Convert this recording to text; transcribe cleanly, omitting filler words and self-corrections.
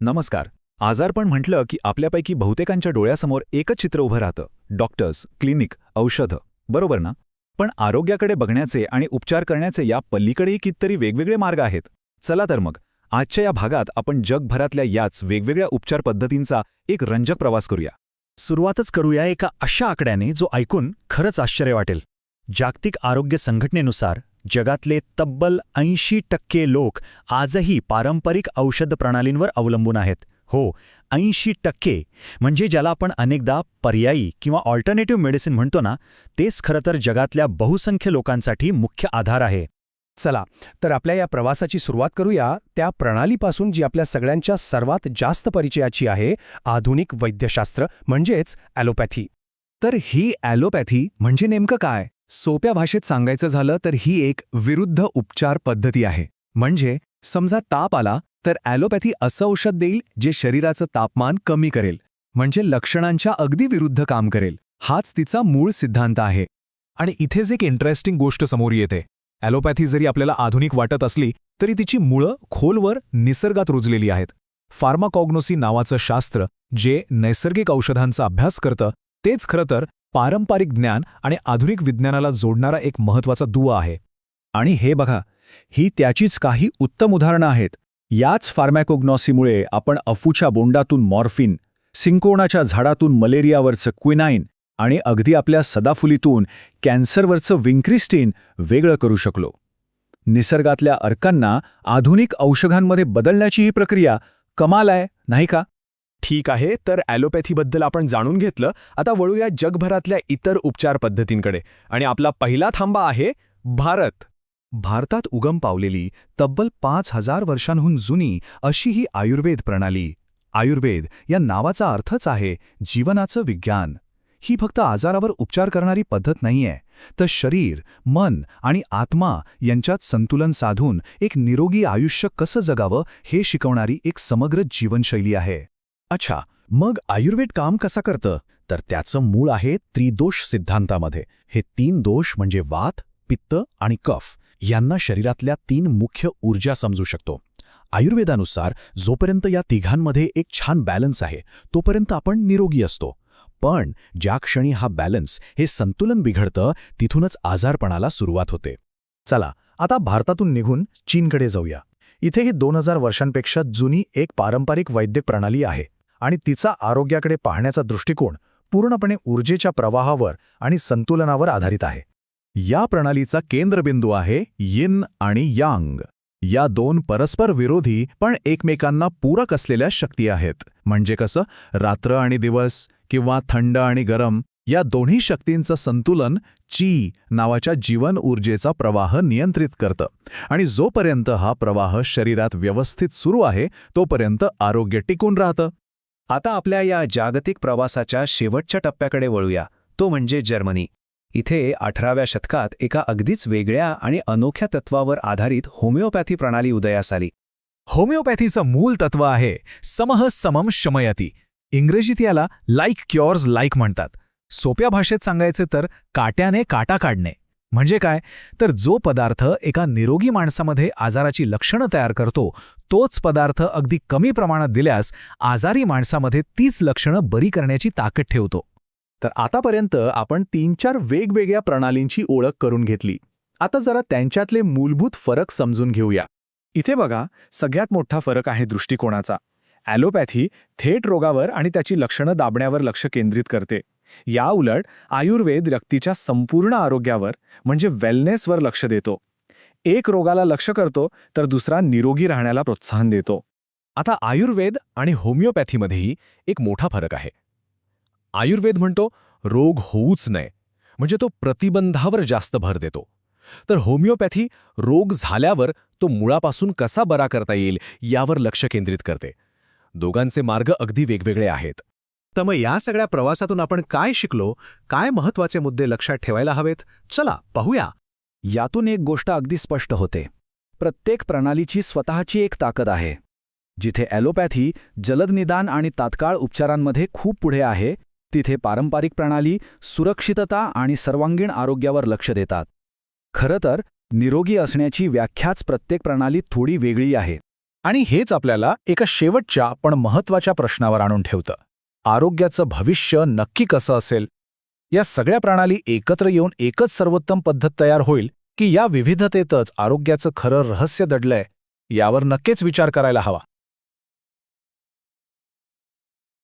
नमस्कार. आजारपण म्हटलं की आपल्यापैकी बहुतेकांच्या डोळ्यासमोर एकच चित्र उभं राहतं. डॉक्टर्स, क्लिनिक, औषधं. बरोबर ना? पण आरोग्याकडे बघण्याचे आणि उपचार करण्याचे या पलीकडेही कितीतरी वेगवेगळे मार्ग आहेत. चला तर मग, आजच्या या भागात आपण जगभरातल्या याच वेगवेगळ्या उपचार पद्धतींचा एक रंजक प्रवास करूया. सुरुवातच करूया एका अशा आकड्याने जो ऐकून खरंच आश्चर्य वाटेल. जागतिक आरोग्य संघटनेनुसार जगातले तब्बल 80% लोक आजही पारंपरिक औषध प्रणालींवर अवलंबून आहेत. हो, 80%. म्हणजे ज्याला आपण अनेकदा पर्यायी किंवा ऑल्टरनेटिव्ह मेडिसिन म्हणतो ना, तेच खरं तर जगातल्या बहुसंख्य लोकांसाठी मुख्य आधार आहे. चला तर आपल्या या प्रवासाची सुरुवात करूया त्या प्रणालीपासून जी आपल्या सगळ्यांच्या सर्वात जास्त परिचयाची आहे, आधुनिक वैद्यशास्त्र म्हणजेच ॲलोपॅथी. तर ही ॲलोपॅथी म्हणजे नेमकं काय? सोप्या भाषेत सांगायचं झालं तर ही एक विरुद्ध उपचार पद्धती आहे. म्हणजे समजा ताप आला तर ॲलोपॅथी असं औषध देईल जे शरीराचं तापमान कमी करेल, म्हणजे लक्षणांच्या अगदी विरुद्ध काम करेल. हाच तिचा मूळ सिद्धांत आहे. आणि इथेच एक इंटरेस्टिंग गोष्ट समोर येते. ॲलोपॅथी जरी आपल्याला आधुनिक वाटत असली तरी तिची मुळं खोलवर निसर्गात रुजलेली आहेत. फार्माकॉग्नोसी नावाचं शास्त्र जे नैसर्गिक औषधांचा अभ्यास करतं, तेच खरं तर पारंपरिक ज्ञान आणि आधुनिक विज्ञानाला जोडणारा एक महत्त्वाचा दुवा आहे. आणि हे बघा, ही त्याचीच काही उत्तम उदाहरणं आहेत. याच फार्मॅकोग्नॉसीमुळे आपण अफूच्या बोंडातून मॉर्फिन, सिंकोनाच्या झाडातून मलेरियावरचं क्विनाईन आणि अगदी आपल्या सदाफुलीतून कॅन्सरवरचं विंक्रिस्टीन वेगळं करू शकलो. निसर्गातल्या अर्कांना आधुनिक औषधांमध्ये बदलण्याची ही प्रक्रिया कमाल आहे, नाही का? ठीक आहे, तर ॲलोपॅथीबद्दल आपण जाणून घेतलं. आता वळूया जगभरातल्या इतर उपचार पद्धतींकडे. आणि आपला पहिला थांबा आहे भारत. भारतात उगम पावलेली तब्बल 5000 वर्षांहून जुनी अशी ही आयुर्वेद प्रणाली. आयुर्वेद या नावाचा अर्थच आहे जीवनाचं विज्ञान. ही फक्त आजारावर उपचार करणारी पद्धत नाहीये, तर शरीर, मन आणि आत्मा यांच्यात संतुलन साधून एक निरोगी आयुष्य कसं जगावं हे शिकवणारी एक समग्र जीवनशैली आहे. अच्छा, मग आयुर्वेद काम कसं करतं? तर त्याचं मूळ आहे त्रिदोष सिद्धांतामध्ये. हे 3 दोष म्हणजे वात, पित्त आणि कफ यांना शरीरातल्या 3 मुख्य ऊर्जा समजू शकतो. आयुर्वेदानुसार जोपर्यंत या तिघांमध्ये एक छान बॅलन्स आहे तोपर्यंत आपण निरोगी असतो. पण ज्या क्षणी हा बॅलन्स, हे संतुलन बिघडतं, तिथूनच आजारपणाला सुरुवात होते. चला आता भारतातून निघून चीनकडे जाऊया. इथे ही 2000 वर्षांपेक्षा जुनी एक पारंपरिक वैद्यक प्रणाली आहे आणि तिचा आरोग्याकडे पाहण्याचा दृष्टिकोन पूर्णपणे ऊर्जेच्या प्रवाहावर आणि संतुलनावर आधारित आहे. या प्रणालीचा केंद्रबिंदू आहे यिन आणि यांग. या 2 परस्पर विरोधी पण एकमेकांना पूरक असलेल्या शक्ती आहेत. म्हणजे कसं, रात्र आणि दिवस किंवा थंड आणि गरम या दोन्ही शक्तींचं संतुलन ची नावाच्या जीवन ऊर्जेचा प्रवाह नियंत्रित करतं. आणि जोपर्यंत हा प्रवाह शरीरात व्यवस्थित सुरू आहे तोपर्यंत आरोग्य टिकून राहतं. आता आपल्या या जागतिक प्रवासाच्या शेवटच्या टप्प्याकडे वळूया, तो म्हणजे जर्मनी. इथे 18व्या शतकात एका अगदीच वेगळ्या आणि अनोख्या तत्वावर आधारित होमिओपॅथी प्रणाली उदयास आली. होमिओपॅथीचं मूल तत्व आहे समः समम शमयती. इंग्रजीत याला लाईक क्युअर्स लाईक म्हणतात. सोप्या भाषेत सांगायचे तर काट्याने काटा काढणे. म्हणजे काय, तर जो पदार्थ एका निरोगी माणसामध्ये आजाराची लक्षणं तयार करतो, तोच पदार्थ अगदी कमी प्रमाणात दिल्यास आजारी माणसामध्ये तीच लक्षणं बरी करण्याची ताकद ठेवतो. तर आतापर्यंत आपण 3-4 वेगवेगळ्या प्रणालींची ओळख करून घेतली. आता जरा त्यांच्यातले मूलभूत फरक समजून घेऊया. इथे बघा, सगळ्यात मोठा फरक आहे दृष्टिकोनाचा. ॲलोपॅथी थेट रोगावर आणि त्याची लक्षणं दाबण्यावर लक्ष केंद्रित करते. या उलट आयुर्वेद व्यक्तीच्या संपूर्ण आरोग्यावर म्हणजे वेलनेसवर लक्ष देतो. एक रोगाला लक्ष करतो तर दुसरा निरोगी राहण्याला प्रोत्साहन देतो. आता आयुर्वेद आणि होमिओपॅथीमध्येही एक मोठा फरक आहे. आयुर्वेद म्हणतो रोग होऊच नये, म्हणजे तो प्रतिबंधावर जास्त भर देतो. तर होमिओपॅथी रोग झाल्यावर तो मुळापासून कसा बरा करता येईल यावर लक्ष केंद्रित करते. दोघांचे मार्ग अगदी वेगवेगळे आहेत. तर मग या सगळ्या प्रवासातून आपण काय शिकलो, काय महत्त्वाचे मुद्दे लक्षात ठेवायला हवेत? चला पाहूया. यातून एक गोष्ट अगदी स्पष्ट होते. प्रत्येक प्रणालीची स्वतःची एक ताकद आहे. जिथे ॲलोपॅथी जलद निदान आणि तात्काळ उपचारांमध्ये खूप पुढे आहे, तिथे पारंपरिक प्रणाली सुरक्षितता आणि सर्वांगीण आरोग्यावर लक्ष देतात. खरं तर निरोगी असण्याची व्याख्याच प्रत्येक प्रणालीत थोडी वेगळी आहे. आणि हेच आपल्याला एका शेवटच्या पण महत्त्वाच्या प्रश्नावर आणून ठेवतं. आरोग्याचं भविष्य नक्की कसं असेल? या सगळ्या प्रणाली एकत्र येऊन एकच सर्वोत्तम पद्धत तयार होईल की या विविधतेतच आरोग्याचं खरं रहस्य दडलंय? यावर नक्कीच विचार करायला हवा.